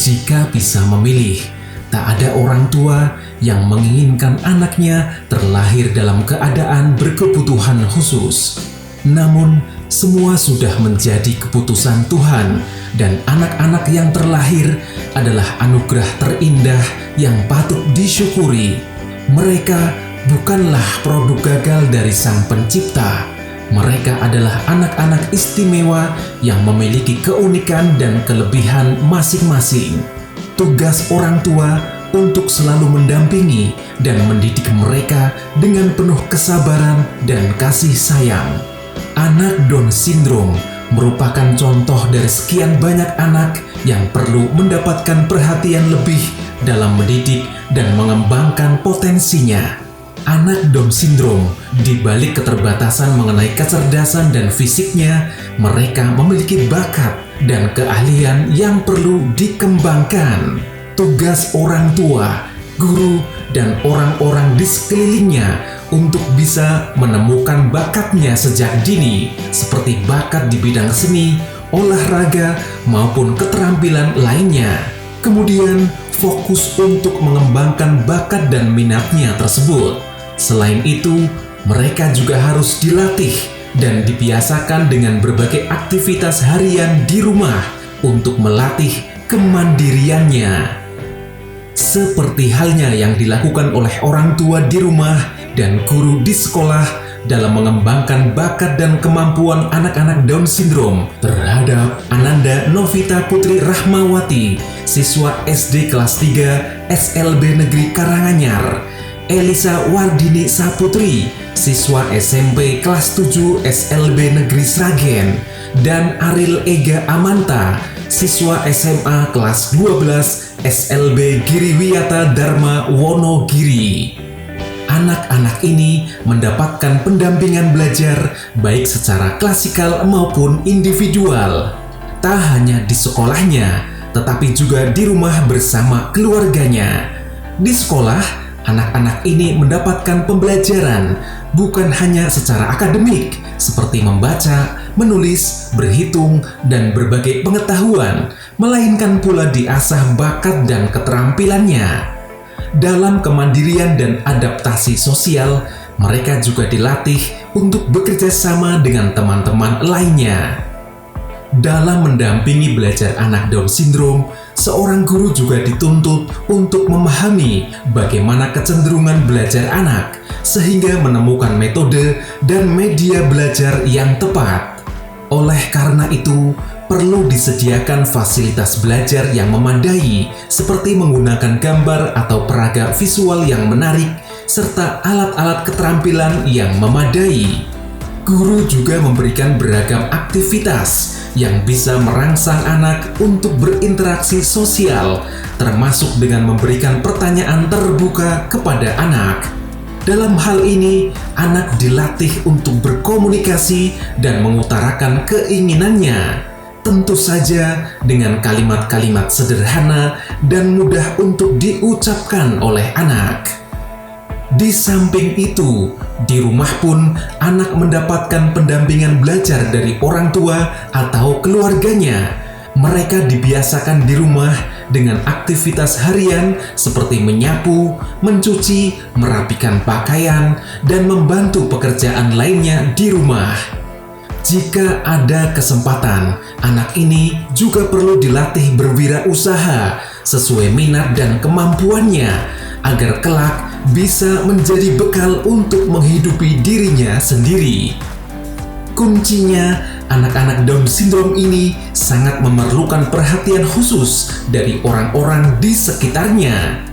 Jika bisa memilih, tak ada orang tua yang menginginkan anaknya terlahir dalam keadaan berkebutuhan khusus. Namun, semua sudah menjadi keputusan Tuhan, dan anak-anak yang terlahir adalah anugerah terindah yang patut disyukuri. Mereka bukanlah produk gagal dari Sang Pencipta. Mereka adalah anak-anak istimewa yang memiliki keunikan dan kelebihan masing-masing. Tugas orang tua untuk selalu mendampingi dan mendidik mereka dengan penuh kesabaran dan kasih sayang. Anak Down Syndrome merupakan contoh dari sekian banyak anak yang perlu mendapatkan perhatian lebih dalam mendidik dan mengembangkan potensinya. Anak Down Syndrome, di balik keterbatasan mengenai kecerdasan dan fisiknya, mereka memiliki bakat dan keahlian yang perlu dikembangkan. Tugas orang tua, guru, dan orang-orang di sekelilingnya untuk bisa menemukan bakatnya sejak dini, seperti bakat di bidang seni, olahraga, maupun keterampilan lainnya. Kemudian, fokus untuk mengembangkan bakat dan minatnya tersebut. Selain itu, mereka juga harus dilatih dan dibiasakan dengan berbagai aktivitas harian di rumah untuk melatih kemandiriannya. Seperti halnya yang dilakukan oleh orang tua di rumah dan guru di sekolah dalam mengembangkan bakat dan kemampuan anak-anak Down Syndrome terhadap Ananda Novita Putri Rahmawati, siswa SD kelas 3 SLB Negeri Karanganyar, Elisa Wardini Saputri, siswa SMP kelas 7 SLB Negeri Sragen, dan Aril Ega Amanta, siswa SMA kelas 12 SLB Giriwiyata Dharma Wonogiri. Anak-anak ini mendapatkan pendampingan belajar baik secara klasikal maupun individual. Tak hanya di sekolahnya, tetapi juga di rumah bersama keluarganya. Di sekolah, anak-anak ini mendapatkan pembelajaran bukan hanya secara akademik, seperti membaca, menulis, berhitung, dan berbagai pengetahuan, melainkan pula diasah bakat dan keterampilannya. Dalam kemandirian dan adaptasi sosial, mereka juga dilatih untuk bekerja sama dengan teman-teman lainnya. Dalam mendampingi belajar anak Down Syndrome, seorang guru juga dituntut untuk memahami bagaimana kecenderungan belajar anak, sehingga menemukan metode dan media belajar yang tepat. Oleh karena itu, perlu disediakan fasilitas belajar yang memadai, seperti menggunakan gambar atau peraga visual yang menarik, serta alat-alat keterampilan yang memadai. Guru juga memberikan beragam aktivitas yang bisa merangsang anak untuk berinteraksi sosial, termasuk dengan memberikan pertanyaan terbuka kepada anak. Dalam hal ini, anak dilatih untuk berkomunikasi dan mengutarakan keinginannya. Tentu saja dengan kalimat-kalimat sederhana dan mudah untuk diucapkan oleh anak. Di samping itu, di rumah pun anak mendapatkan pendampingan belajar dari orang tua atau keluarganya. Mereka dibiasakan di rumah dengan aktivitas harian seperti menyapu, mencuci, merapikan pakaian, dan membantu pekerjaan lainnya di rumah. Jika ada kesempatan, anak ini juga perlu dilatih berwirausaha sesuai minat dan kemampuannya, agar kelak bisa menjadi bekal untuk menghidupi dirinya sendiri. Kuncinya, anak-anak Down Syndrome ini sangat memerlukan perhatian khusus dari orang-orang di sekitarnya.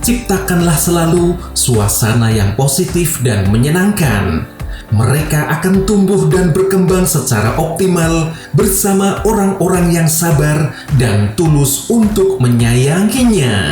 Ciptakanlah selalu suasana yang positif dan menyenangkan. Mereka akan tumbuh dan berkembang secara optimal bersama orang-orang yang sabar dan tulus untuk menyayanginya.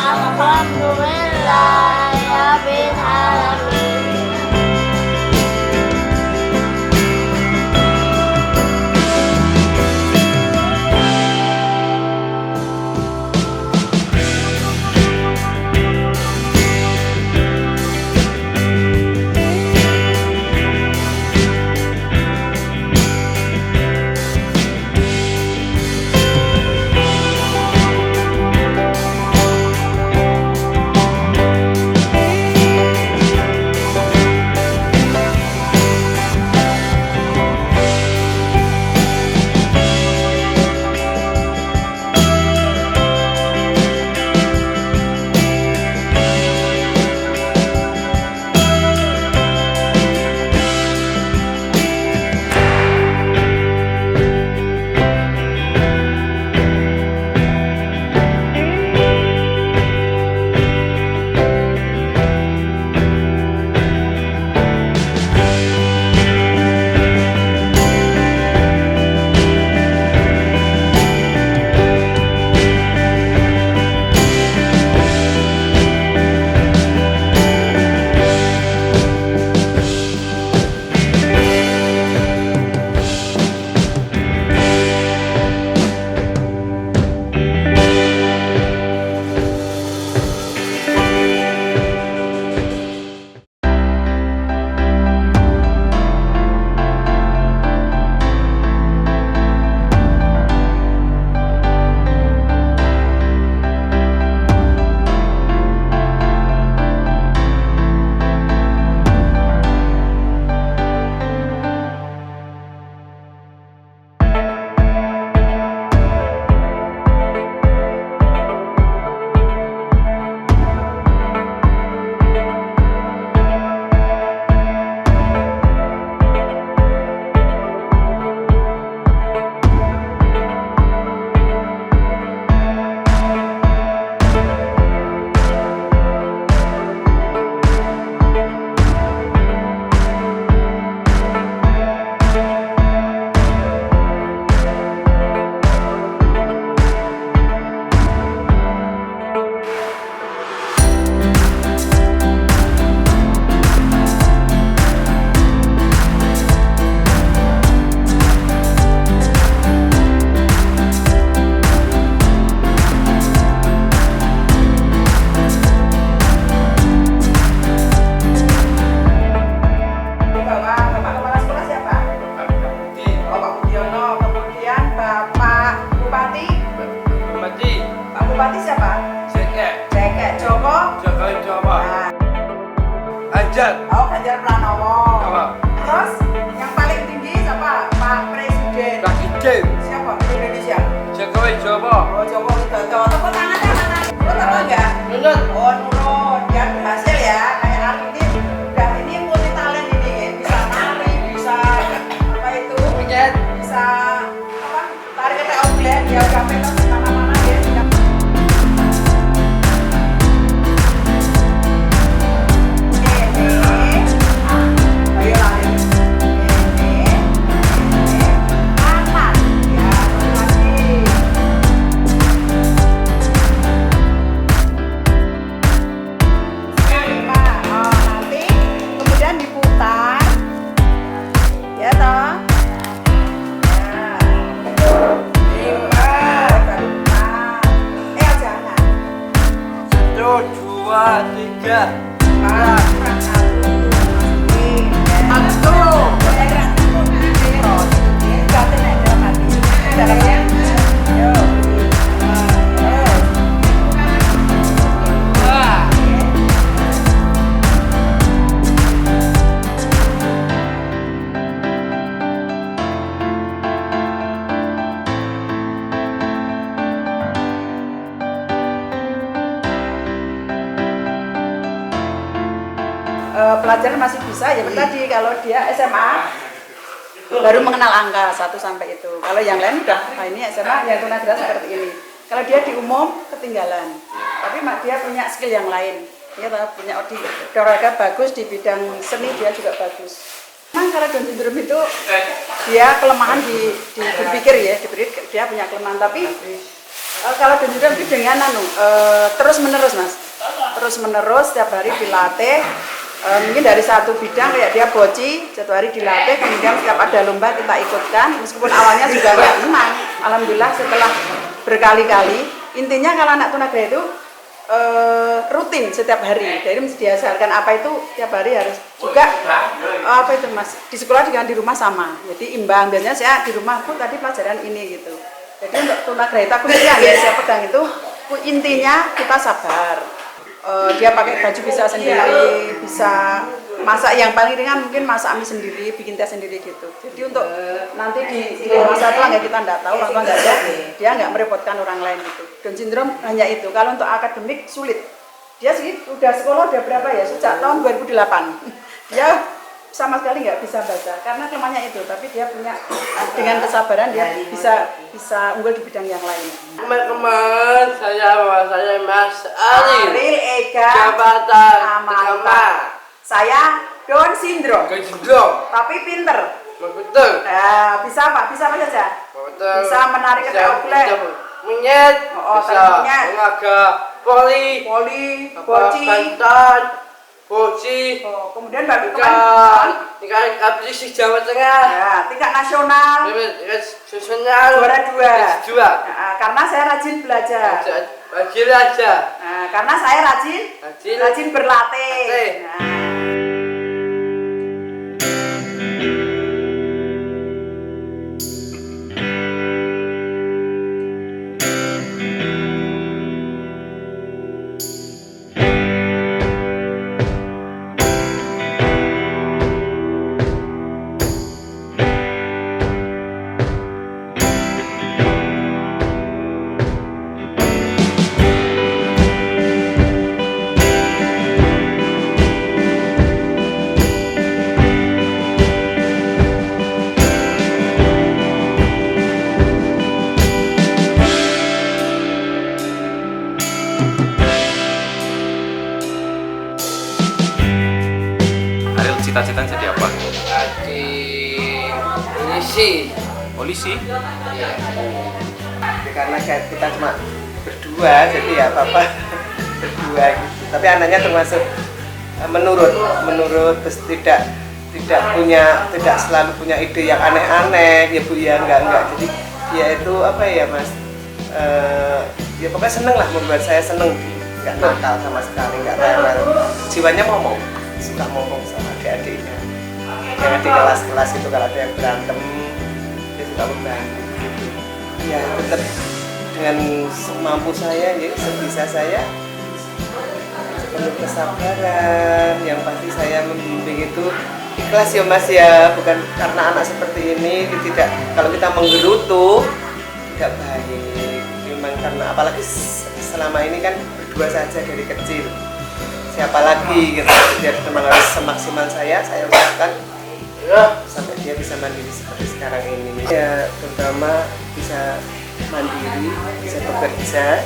Alhamdulillahirabbil alamin. Bupati siapa? Cekek Joko. Nah. Ganjar. Oh, Ganjar Pranowo. Apa? Terus yang paling tinggi siapa? Pak Presiden. Presiden. Siapa di Indonesia? Jokowi Jowo. Oh, Joko Widodo. Tepuk tangannya mana? Nurut apa enggak? Nurut. Oh, nurut. Dia berhasil ya. Kayak hari ini udah ini multi talent ini ya. Bisa nari, bisa apa itu? Bisa apa? Tarik ke outlet. Dia udah pentas di mana-mana ya. Dua, tiga. Pelajaran masih bisa ya tadi kalau dia SMA baru mengenal angka 1 sampai itu. Kalau yang lain udah ini SMA yang tunagrahita seperti ini. Kalau dia di umum ketinggalan. Tapi dia punya skill yang lain. Dia punya di olahraga bagus, di bidang seni dia juga bagus. Memang kalau Down syndrome itu dia kelemahan di berpikir ya, dia punya kelemahan tapi Kalau Down syndrome itu dengan terus menerus mas, terus menerus setiap hari dilatih. Mungkin dari satu bidang kayak dia boci, satu hari dilatih, kemudian setiap ada lomba kita ikutkan. Meskipun awalnya juga nggak menang, alhamdulillah setelah berkali-kali. Intinya kalau anak tunagrah itu rutin setiap hari, jadi mesti diajarkan apa itu tiap hari harus juga apa itu mas, di sekolah dengan di rumah sama, jadi imbang. Biasanya saya di rumahku tadi pelajaran ini gitu. Jadi untuk tunagrah itu aku yang saya pegang itu intinya kita sabar. Dia pakai baju bisa sendiri, bisa masak yang paling ringan mungkin masak mie sendiri, bikin teh sendiri gitu. Jadi untuk nanti di rumah satu nggak kita nggak tahu, orang tua nggak ada, dia nggak merepotkan orang lain gitu. Down syndrome hanya itu. Kalau untuk akademik sulit. Dia sih udah sekolah udah berapa ya? Sejak tahun 2008. Dia sama sekali nggak bisa baca karena kelemahannya itu. Tapi dia punya dengan kesabaran dia bisa unggul di bidang yang lain. Teman-teman, saya Mas Ariel Ega Jabatan Amanta. Saya Down syndrome, tapi pinter. Betul. Bisa apa? Bisa apa saja? Betul. Bisa menarik ketek oblek, menyet, bisa menyet. mengaga poli, boci. bantan, boci. Kemudian baru Tingkat aplikasi Jawa Tengah. Ya, tingkat nasional. Nasional. Juara 2. Dua. Karena saya rajin belajar. Rajin aja. Karena saya rajin berlatih. Ariel cita-citanya jadi apa? Jadi polisi. Polisi? Iya. Karena kita cuma berdua, jadi ya papa berdua gitu. Tapi anaknya termasuk menurut terus tidak selalu punya ide yang aneh-aneh ya bu ya enggak. Jadi dia itu apa ya mas, ya pokoknya seneng lah, membuat saya seneng, nggak nakal sama sekali, nggak rewel. Jiwanya suka ngomong sama adik-adiknya. Yang di kelas-kelas itu kalau ada yang berantem dia suka membantu gitu. Ya tetap dengan semampu saya, ya sebisa saya penuh kesabaran. Yang pasti saya membimbing itu ikhlas ya mas ya, bukan karena anak seperti ini tidak, kalau kita menggerutu tidak baik. Memang karena apalagi selama ini kan berdua saja dari kecil, siapa lagi gitu. Jadi memang harus semaksimal saya usahakan sampai dia bisa mandiri seperti sekarang ini ya, terutama bisa mandiri, bisa bekerja,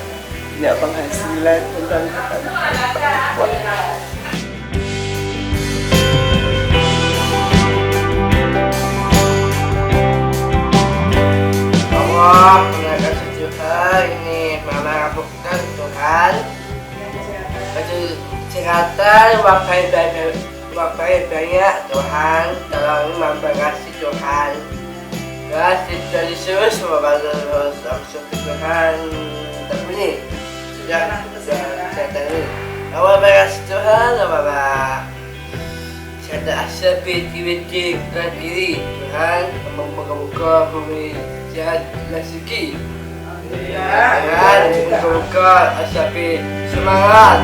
punya penghasilan tentang Allah mengasih Tuhan ini menakutkan Tuhan. Kasih kesehatan, waktu banyak Tuhan, tolong memberkati Tuhan. Kasih dari Yesus, terus langsung ke Tuhan. Tapi ini sudah kesehatan ini. Allah berkati Tuhan, Allah saya asal beti diri Tuhan, membuka bumi jahat rezeki. Tuhan, membuka asal semangat.